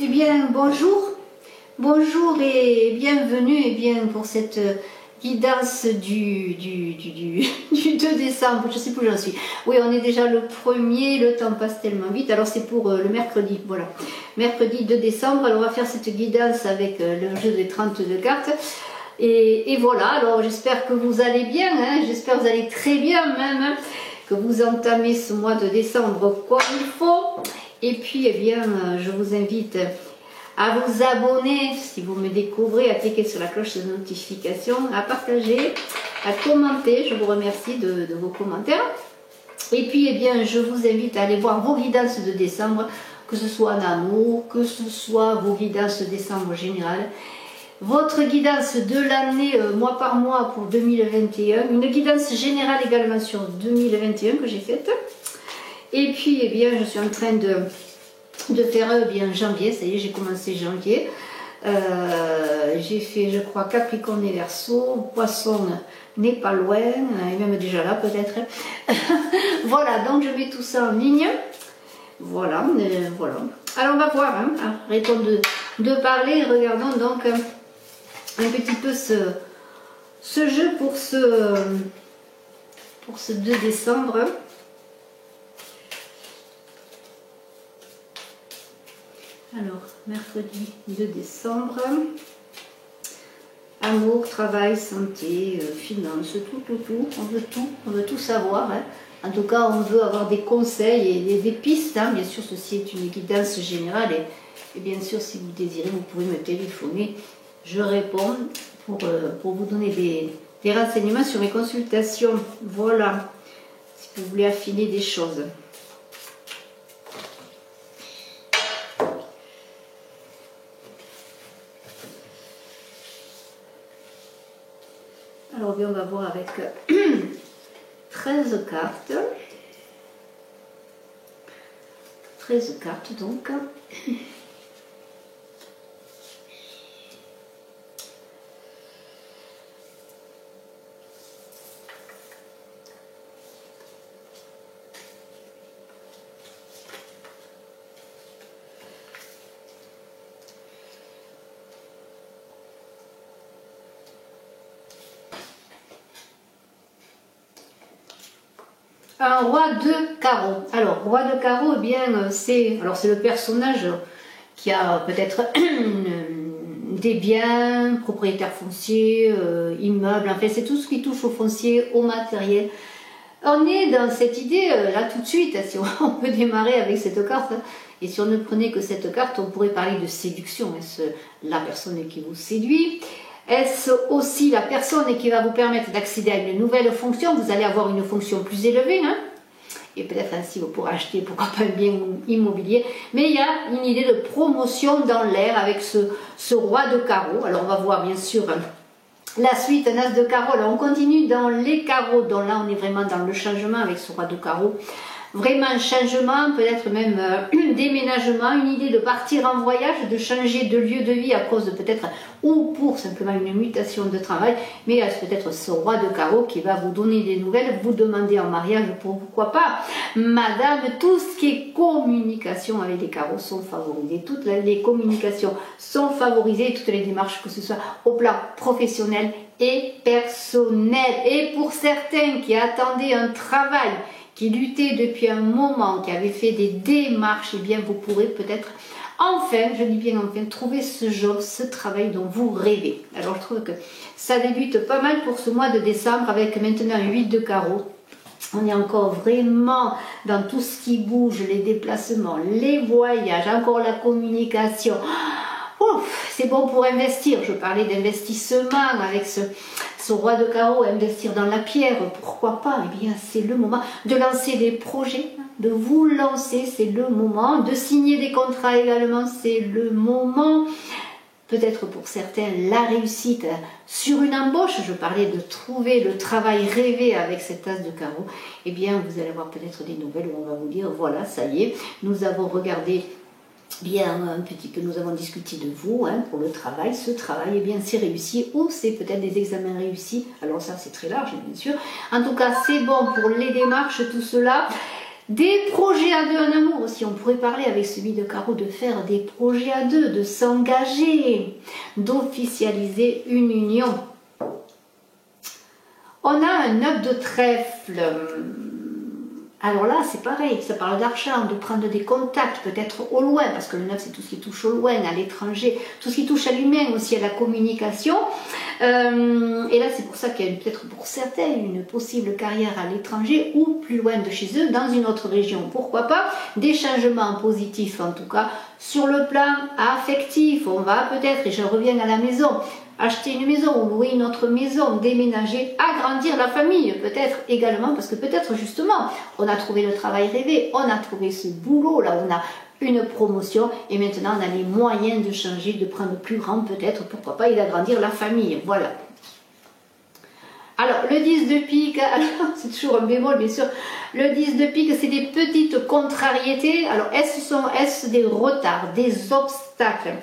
Eh bien, bonjour et bienvenue pour cette guidance du 2 décembre, je sais plus où j'en suis. Oui, on est déjà le 1er, le temps passe tellement vite, alors c'est pour le mercredi, voilà. Mercredi 2 décembre, alors on va faire cette guidance avec le jeu des 32 cartes. Et voilà, alors j'espère que vous allez bien, hein, j'espère que vous allez très bien même, hein, que vous entamez ce mois de décembre comme il faut. Et puis, eh bien, je vous invite à vous abonner si vous me découvrez, à cliquer sur la cloche de notification, à partager, à commenter. Je vous remercie de vos commentaires. Et puis, eh bien, je vous invite à aller voir vos guidances de décembre, que ce soit en amour, que ce soit vos guidances de décembre générales. Votre guidance de l'année, mois par mois pour 2021. Une guidance générale également sur 2021 que j'ai faite. Et puis, eh bien, je suis en train de faire bien janvier. Ça y est, j'ai commencé janvier. J'ai fait, je crois, Capricorne et Verseau. Poisson n'est pas loin. Et même déjà là, peut-être. Voilà, donc je mets tout ça en ligne. Voilà, voilà. Alors, on va voir. Hein. Arrêtons de parler. Regardons donc un petit peu ce jeu pour ce 2 décembre. Alors, mercredi 2 décembre, amour, travail, santé, finances, tout, on veut tout savoir. Hein. En tout cas, on veut avoir des conseils et des pistes. Hein. Bien sûr, ceci est une guidance générale et bien sûr, si vous désirez, vous pouvez me téléphoner. Je réponds pour vous donner des renseignements sur mes consultations. Voilà, si vous voulez affiner des choses. Alors, bien, on va voir avec 13 cartes. 13 cartes, donc. Un roi de carreau. Alors, roi de carreau, eh bien, c'est le personnage qui a peut-être des biens, propriétaires fonciers, immeubles, en fait, c'est tout ce qui touche au foncier, au matériel. On est dans cette idée, là tout de suite, si on peut démarrer avec cette carte, et si on ne prenait que cette carte, on pourrait parler de séduction. Est-ce la personne qui vous séduit? Est-ce aussi la personne qui va vous permettre d'accéder à une nouvelle fonction? Vous allez avoir une fonction plus élevée, hein, et peut-être ainsi vous pourrez acheter, pourquoi pas, un bien immobilier. Mais il y a une idée de promotion dans l'air avec ce roi de carreau. Alors on va voir bien sûr la suite, un as de carreau. Alors on continue dans les carreaux, donc là on est vraiment dans le changement avec ce roi de carreau. Vraiment un changement, peut-être même un déménagement, une idée de partir en voyage, de changer de lieu de vie à cause de peut-être, ou pour simplement une mutation de travail, mais peut-être ce roi de carreau qui va vous donner des nouvelles, vous demander en mariage, pourquoi pas, madame. Tout ce qui est communication avec les carreaux sont favorisés, toutes les communications sont favorisées, toutes les démarches, que ce soit au plan professionnel et personnel. Et pour certains qui attendaient un travail, qui luttait depuis un moment, qui avait fait des démarches, eh bien vous pourrez peut-être enfin, je dis bien enfin, trouver ce job, ce travail dont vous rêvez. Alors je trouve que ça débute pas mal pour ce mois de décembre avec maintenant 8 de carreau. On est encore vraiment dans tout ce qui bouge, les déplacements, les voyages, encore la communication. C'est bon pour investir. Je parlais d'investissement avec ce roi de carreau, investir dans la pierre, pourquoi pas? Eh bien, c'est le moment de lancer des projets, de vous lancer, c'est le moment. De signer des contrats également, c'est le moment. Peut-être pour certains, la réussite sur une embauche. Je parlais de trouver le travail rêvé avec cet as de carreau. Eh bien, vous allez avoir peut-être des nouvelles où on va vous dire, voilà, ça y est, nous avons regardé bien un petit peu, nous avons discuté de vous, hein, pour le travail. Ce travail, eh bien, c'est réussi, ou c'est peut-être des examens réussis. Alors ça, c'est très large, bien sûr. En tout cas, c'est bon pour les démarches, tout cela. Des projets à deux en amour aussi, on pourrait parler avec celui de carreau de faire des projets à deux, de s'engager, d'officialiser une union. On a un 9 de trèfle. Alors là, c'est pareil, ça parle d'argent, de prendre des contacts, peut-être au loin, parce que le 9, c'est tout ce qui touche au loin, à l'étranger, tout ce qui touche à l'humain, aussi à la communication. Et là, c'est pour ça qu'il y a peut-être pour certains une possible carrière à l'étranger ou plus loin de chez eux, dans une autre région. Pourquoi pas? Des changements positifs, en tout cas, sur le plan affectif. On va peut-être, et je reviens à la maison, acheter une maison, louer une autre maison, déménager, agrandir la famille, peut-être également, parce que peut-être justement, on a trouvé le travail rêvé, on a trouvé ce boulot, là on a une promotion, et maintenant on a les moyens de changer, de prendre plus grand peut-être, pourquoi pas, et d'agrandir la famille, voilà. Alors, le 10 de pique, c'est toujours un bémol bien sûr, le 10 de pique, c'est des petites contrariétés, alors est-ce des retards, des obstacles?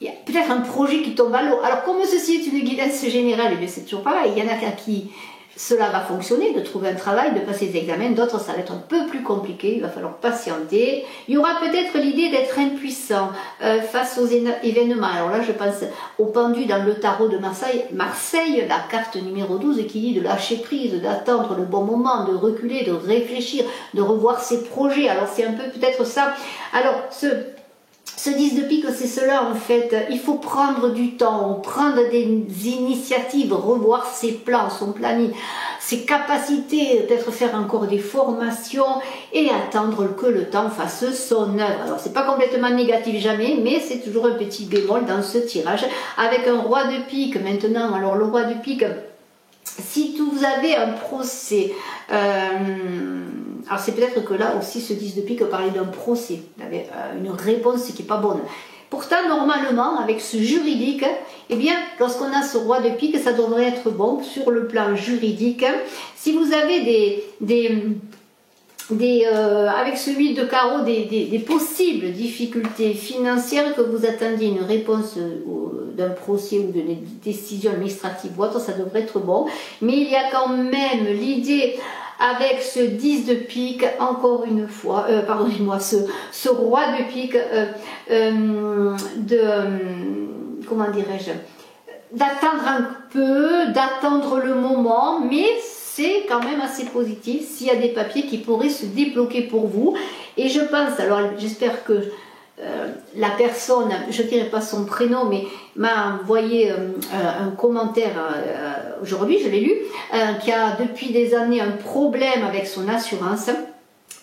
Il y a peut-être un projet qui tombe à l'eau. Alors, comme ceci est une guidance générale, eh c'est toujours pareil. Il y en a qu'à qui cela va fonctionner, de trouver un travail, de passer des examens. D'autres, ça va être un peu plus compliqué. Il va falloir patienter. Il y aura peut-être l'idée d'être impuissant face aux événements. Alors là, je pense au pendu dans le tarot de Marseille. Marseille, la carte numéro 12, qui dit de lâcher prise, d'attendre le bon moment, de reculer, de réfléchir, de revoir ses projets. Alors, c'est un peu peut-être ça. Alors, ce 10 de pique, c'est cela en fait, il faut prendre du temps, prendre des initiatives, revoir ses plans, son planning, ses capacités, peut-être faire encore des formations et attendre que le temps fasse son œuvre. Alors c'est pas complètement négatif jamais, mais c'est toujours un petit bémol dans ce tirage avec un roi de pique maintenant. Alors le roi de pique, si vous avez un procès, alors c'est peut-être que là aussi ce 10 de pique parlait d'un procès, une réponse qui n'est pas bonne. Pourtant normalement avec ce juridique, eh bien lorsqu'on a ce roi de pique, ça devrait être bon sur le plan juridique. Si vous avez avec ce 8 de carreau des possibles difficultés financières, que vous attendiez une réponse d'un procès ou d'une décision administrative ou autre, ça devrait être bon. Mais il y a quand même l'idée avec ce 10 de pique, encore une fois, pardonnez-moi, ce roi de pique, comment dirais-je, d'attendre un peu, d'attendre le moment, mais c'est quand même assez positif s'il y a des papiers qui pourraient se débloquer pour vous. Et je pense, alors j'espère que la personne, je ne dirai pas son prénom, mais m'a envoyé un commentaire aujourd'hui, je l'ai lu, qui a depuis des années un problème avec son assurance,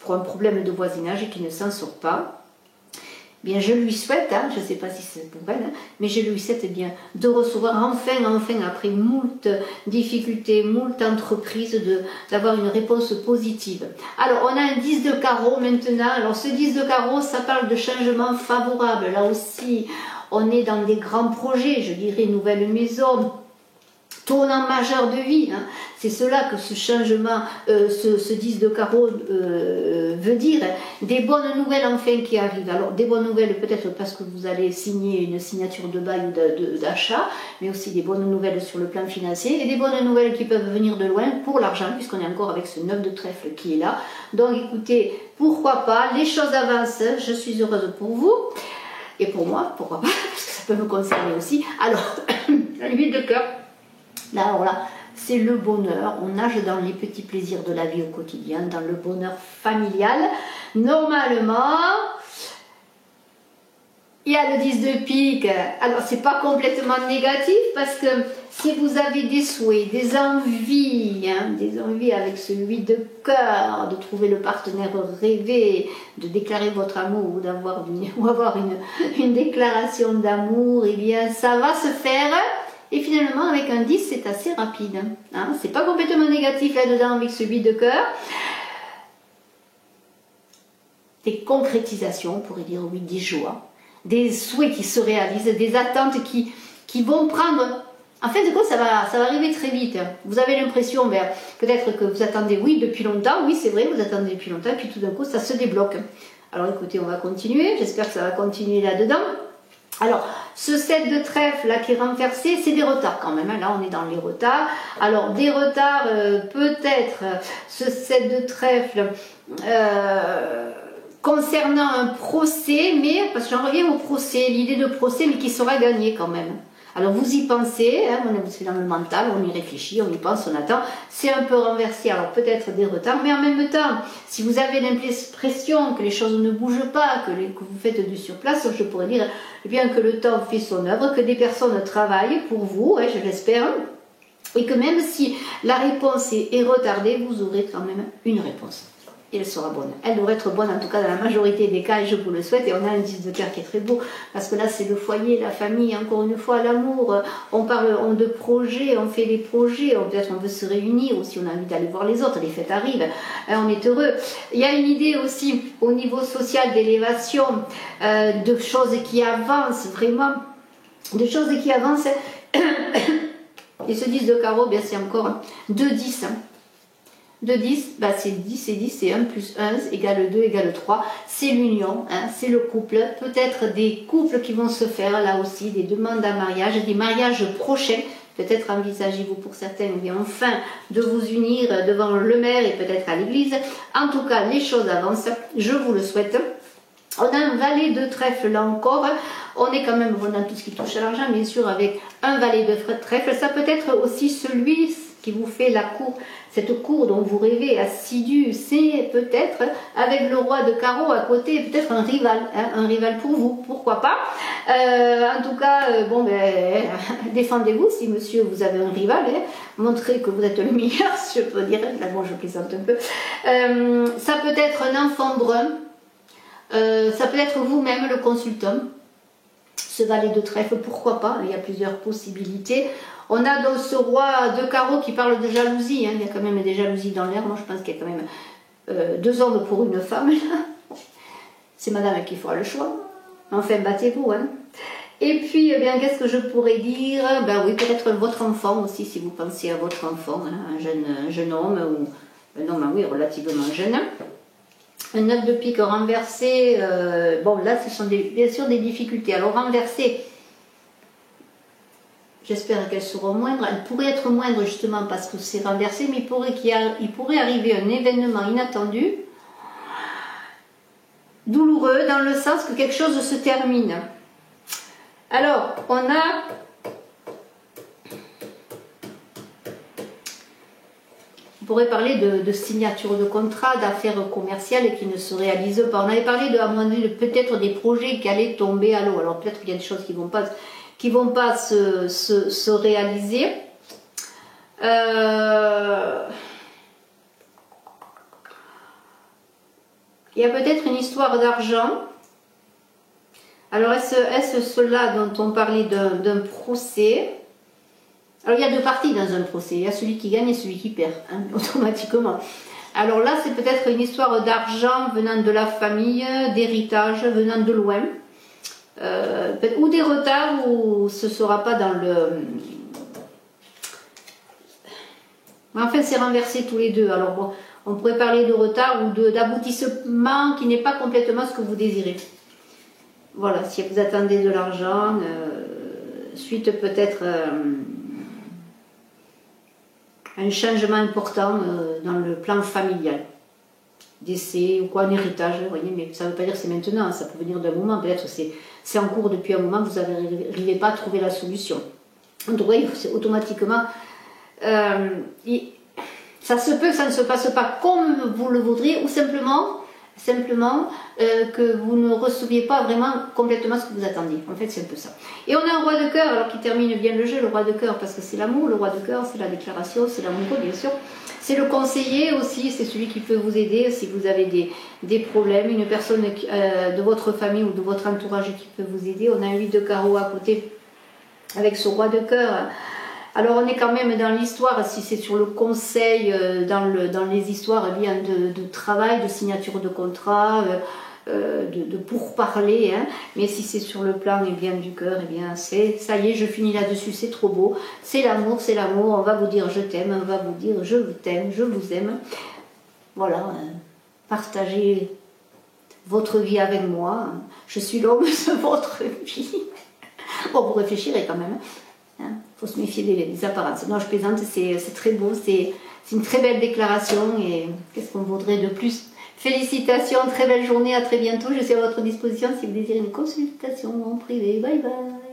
pour un problème de voisinage et qui ne s'en sort pas. Bien, je lui souhaite, hein, je ne sais pas si c'est pour elle, hein, mais je lui souhaite bien de recevoir enfin, après moult difficultés, moult entreprises, d'avoir une réponse positive. Alors, on a un 10 de carreau maintenant. Alors, ce 10 de carreau, ça parle de changements favorables. Là aussi, on est dans des grands projets, je dirais, nouvelle maison, tournant majeur de vie, hein. C'est cela que ce changement, ce 10 de carreau veut dire. Des bonnes nouvelles enfin qui arrivent. Alors des bonnes nouvelles peut-être parce que vous allez signer une signature de bail ou d'achat, mais aussi des bonnes nouvelles sur le plan financier et des bonnes nouvelles qui peuvent venir de loin pour l'argent, puisqu'on est encore avec ce 9 de trèfle qui est là. Donc écoutez, pourquoi pas, les choses avancent, je suis heureuse pour vous. Et pour moi, pourquoi pas, parce que ça peut me concerner aussi. Alors, la 8 de cœur. Là, alors là, c'est le bonheur. On nage dans les petits plaisirs de la vie au quotidien, dans le bonheur familial. Normalement, il y a le 10 de pique. Alors, c'est pas complètement négatif parce que si vous avez des souhaits, des envies avec ce 8 de cœur, de trouver le partenaire rêvé, de déclarer votre amour ou avoir une déclaration d'amour, eh bien, ça va se faire. Et finalement, avec un 10, c'est assez rapide. Hein, c'est pas complètement négatif là-dedans avec ce 8 de cœur. Des concrétisations, on pourrait dire oui, des joies, des souhaits qui se réalisent, des attentes qui vont prendre... En fait, de quoi ça va arriver très vite. Vous avez l'impression, peut-être que vous attendez, oui, depuis longtemps. Oui, c'est vrai, vous attendez depuis longtemps. Et puis tout d'un coup, ça se débloque. Alors écoutez, on va continuer. J'espère que ça va continuer là-dedans. Alors, ce 7 de trèfle là qui est renversé, c'est des retards quand même, hein. Là on est dans les retards. Alors des retards, peut-être ce 7 de trèfle concernant un procès, mais, parce que j'en reviens au procès, l'idée de procès, mais qui sera gagné quand même. Alors vous y pensez, hein, c'est dans le mental, on y réfléchit, on y pense, on attend, c'est un peu renversé, alors peut-être des retards, mais en même temps, si vous avez l'impression que les choses ne bougent pas, que vous faites du surplace, je pourrais dire eh bien que le temps fait son œuvre, que des personnes travaillent pour vous, hein, je l'espère, et que même si la réponse est retardée, vous aurez quand même une réponse. Et elle sera bonne. Elle devrait être bonne en tout cas dans la majorité des cas et je vous le souhaite. Et on a un 10 de cœur qui est très beau parce que là c'est le foyer, la famille, encore une fois l'amour. On parle de projets, on fait des projets, peut-être on veut se réunir ou si on a envie d'aller voir les autres, les fêtes arrivent, on est heureux. Il y a une idée aussi au niveau social d'élévation, de choses qui avancent vraiment, de choses qui avancent. Et ce 10 de carreau, bien c'est encore 2-10. 2, 10, bah c'est 10 et 10, c'est 1 plus 1 égale 2 égale 3. C'est l'union, hein, c'est le couple. Peut-être des couples qui vont se faire là aussi, des demandes à mariage, des mariages prochains. Peut-être envisagez-vous pour certains, eh bien, enfin, de vous unir devant le maire et peut-être à l'église. En tout cas, les choses avancent. Je vous le souhaite. On a un valet de trèfle là encore. On est quand même bon dans tout ce qui touche à l'argent, bien sûr, avec un valet de trèfle. Ça peut être aussi celui qui vous fait la cour, cette cour dont vous rêvez, assidu. C'est peut-être avec le roi de carreau à côté, peut-être hein, un rival pour vous, pourquoi pas. En tout cas, bon, ben, défendez-vous si monsieur vous avez un rival, hein, montrez que vous êtes le meilleur, si je peux dire. Là, bon, je plaisante un peu. Ça peut être un enfant brun. Ça peut être vous-même le consultant, ce valet de trèfle, pourquoi pas, il y a plusieurs possibilités. On a donc ce roi de carreau qui parle de jalousie, hein. Il y a quand même des jalousies dans l'air, moi je pense qu'il y a quand même 2 hommes pour une femme, c'est madame qui fera le choix, enfin battez-vous. Hein. Et puis, eh bien, qu'est-ce que je pourrais dire? Ben oui, peut-être votre enfant aussi, si vous pensez à votre enfant, hein, un jeune homme, ou un homme, oui, relativement jeune. Un 9 de pique renversé, bon là ce sont bien sûr des difficultés. Alors renversé, j'espère qu'elles seront moindres. Elles pourraient être moindres justement parce que c'est renversé, mais il pourrait arriver un événement inattendu, douloureux, dans le sens que quelque chose se termine. Alors, on a... On pourrait parler de signature de contrat, d'affaires commerciales qui ne se réalisent pas. On avait parlé de peut-être des projets qui allaient tomber à l'eau. Alors peut-être qu'il y a des choses qui ne vont pas se réaliser. Il y a peut-être une histoire d'argent. Alors est-ce cela dont on parlait d'un procès? Alors il y a 2 parties dans un procès, il y a celui qui gagne et celui qui perd, hein, automatiquement. Alors là c'est peut-être une histoire d'argent venant de la famille, d'héritage venant de loin, ou des retards où ce ne sera pas dans le... Enfin c'est renversé tous les deux, alors bon, on pourrait parler de retard ou d'aboutissement qui n'est pas complètement ce que vous désirez. Voilà, si vous attendez de l'argent, suite peut-être... un changement important dans le plan familial, décès ou quoi, un héritage, vous voyez, mais ça ne veut pas dire que c'est maintenant, ça peut venir d'un moment, peut-être c'est en cours depuis un moment, vous n'arrivez pas à trouver la solution. Donc oui, c'est automatiquement, ça se peut que ça ne se passe pas comme vous le voudriez, ou simplement que vous ne receviez pas vraiment complètement ce que vous attendiez. En fait, c'est un peu ça. Et on a un roi de cœur, alors qui termine bien le jeu, le roi de cœur, parce que c'est l'amour, le roi de cœur, c'est la déclaration, c'est l'amour, bien sûr. C'est le conseiller aussi, c'est celui qui peut vous aider si vous avez des problèmes, une personne de votre famille ou de votre entourage qui peut vous aider. On a un 8 de carreau à côté avec ce roi de cœur. Alors on est quand même dans l'histoire, si c'est sur le conseil, dans les histoires eh bien, de travail, de signature de contrat, de pourparler, hein. Mais si c'est sur le plan eh bien, du cœur, eh bien ça y est, je finis là-dessus, c'est trop beau, c'est l'amour, on va vous dire je t'aime, on va vous dire je vous t'aime, je vous aime. Voilà, partagez votre vie avec moi, je suis l'homme de votre vie. Bon, vous réfléchirez quand même. Faut se méfier des apparences. Non, je plaisante, c'est très beau, c'est une très belle déclaration et qu'est-ce qu'on voudrait de plus? Félicitations, très belle journée, à très bientôt. Je suis à votre disposition si vous désirez une consultation en privé. Bye bye.